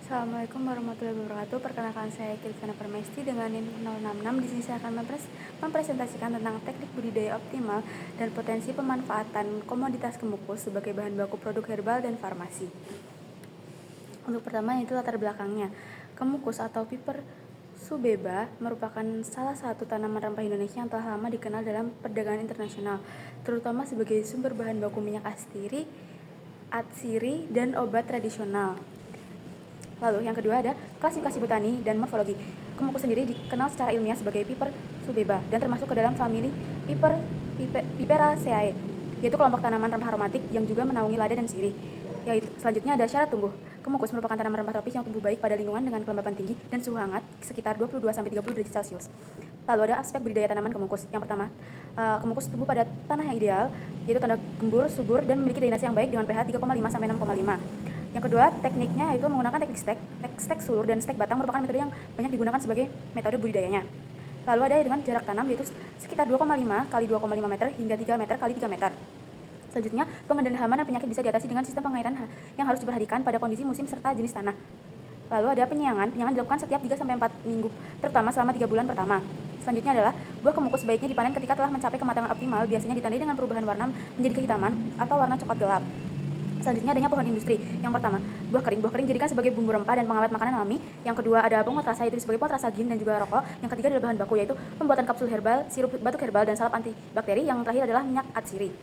Assalamualaikum warahmatullahi wabarakatuh. Perkenalkan saya Kilvana Permesti dengan NIM 066. Di sini saya akan mempresentasikan tentang teknik budidaya optimal dan potensi pemanfaatan komoditas kemukus sebagai bahan baku produk herbal dan farmasi. Untuk pertama itu latar belakangnya. Kemukus atau Piper subeba merupakan salah satu tanaman rempah Indonesia yang telah lama dikenal dalam perdagangan internasional, terutama sebagai sumber bahan baku minyak atsiri, dan obat tradisional. Lalu yang kedua ada klasifikasi botani dan morfologi. Kemukus sendiri dikenal secara ilmiah sebagai Piper subeba dan termasuk ke dalam famili Piperaceae, yaitu kelompok tanaman rempah aromatik yang juga menaungi lada dan sirih. Selanjutnya ada syarat tumbuh. Kemukus merupakan tanaman rempah tropis yang tumbuh baik pada lingkungan dengan kelembapan tinggi dan suhu hangat sekitar 22-30 derajat Celcius. Lalu ada aspek budidaya tanaman kemukus. Yang pertama, kemukus tumbuh pada tanah yang ideal, yaitu tanah gembur, subur, dan memiliki drainase yang baik dengan pH 3,5-6,5. Yang kedua, tekniknya yaitu menggunakan teknik stek sulur dan stek batang merupakan metode yang banyak digunakan sebagai metode budidayanya. Lalu ada dengan jarak tanam yaitu sekitar 2,5 kali 2,5 meter hingga 3 meter kali 3 meter. Selanjutnya, pengendalian hama dan penyakit bisa diatasi dengan sistem pengairan yang harus diperhatikan pada kondisi musim serta jenis tanah. Lalu ada penyiangan dilakukan setiap 3-4 minggu, terutama selama 3 bulan pertama. Selanjutnya adalah buah kemukus sebaiknya dipanen ketika telah mencapai kematangan optimal, biasanya ditandai dengan perubahan warna menjadi kehitaman atau warna coklat gelap. Selanjutnya adanya pohon industri. Yang pertama, buah kering. Buah kering dijadikan sebagai bumbu rempah dan pengawet makanan alami. Yang kedua ada penguat rasa, yaitu sebagai penguat rasa gin dan juga rokok. Yang ketiga adalah bahan baku, yaitu pembuatan kapsul herbal, sirup batuk herbal, dan salep antibakteri. Yang terakhir adalah minyak atsiri.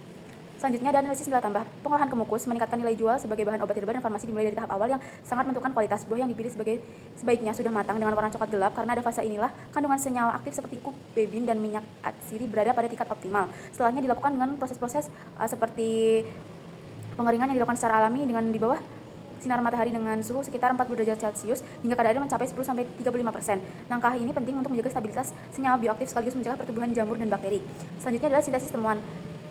Selanjutnya ada analisis nilai tambah. Pengolahan kemukus meningkatkan nilai jual sebagai bahan obat herbal dan farmasi dimulai dari tahap awal yang sangat menentukan kualitas. Buah yang dipilih sebaiknya sudah matang dengan warna coklat gelap, karena ada fase inilah kandungan senyawa aktif seperti kubebin dan minyak atsiri berada pada tingkat optimal. Setelahnya dilakukan dengan proses-proses seperti pengeringan yang dilakukan secara alami dengan di bawah sinar matahari dengan suhu sekitar 40 derajat Celcius hingga kadar air mencapai 10-35%. Langkah ini penting untuk menjaga stabilitas senyawa bioaktif sekaligus mencegah pertumbuhan jamur dan bakteri. Selanjutnya adalah sintesis temuan.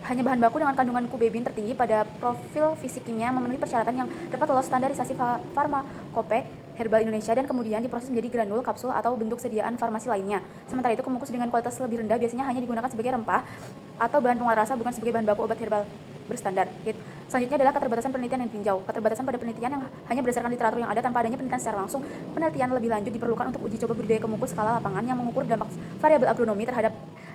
Hanya bahan baku dengan kandungan kubebin tertinggi pada profil fisik kimia memenuhi persyaratan yang dapat lolos standarisasi Farmakope Herbal Indonesia dan kemudian diproses menjadi granul, kapsul, atau bentuk sediaan farmasi lainnya. Sementara itu, kemukus dengan kualitas lebih rendah biasanya hanya digunakan sebagai rempah atau bahan penguat rasa, bukan sebagai bahan baku obat herbal berstandar. Selanjutnya adalah keterbatasan penelitian yang ditinjau. Keterbatasan pada penelitian yang hanya berdasarkan literatur yang ada tanpa adanya penelitian secara langsung. Penelitian lebih lanjut diperlukan untuk uji coba budidaya kemukus skala lapangan yang mengukur dampak variabel agronomi terhadap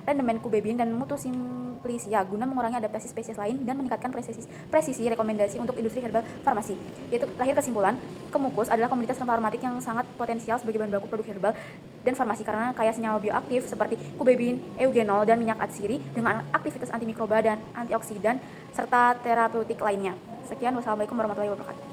rendemen kubebin dan mutu simplicia guna mengurangi adaptasi spesies lain dan meningkatkan presisi rekomendasi untuk industri herbal farmasi. Yaitu lahir kesimpulan, kemukus adalah komoditas rempah aromatik yang sangat potensial sebagai bahan baku produk herbal dan farmasi karena kaya senyawa bioaktif seperti kubebin, eugenol, dan minyak atsiri dengan aktivitas antimikroba dan antioksidan serta terapeutik lainnya. Sekian, wassalamualaikum warahmatullahi wabarakatuh.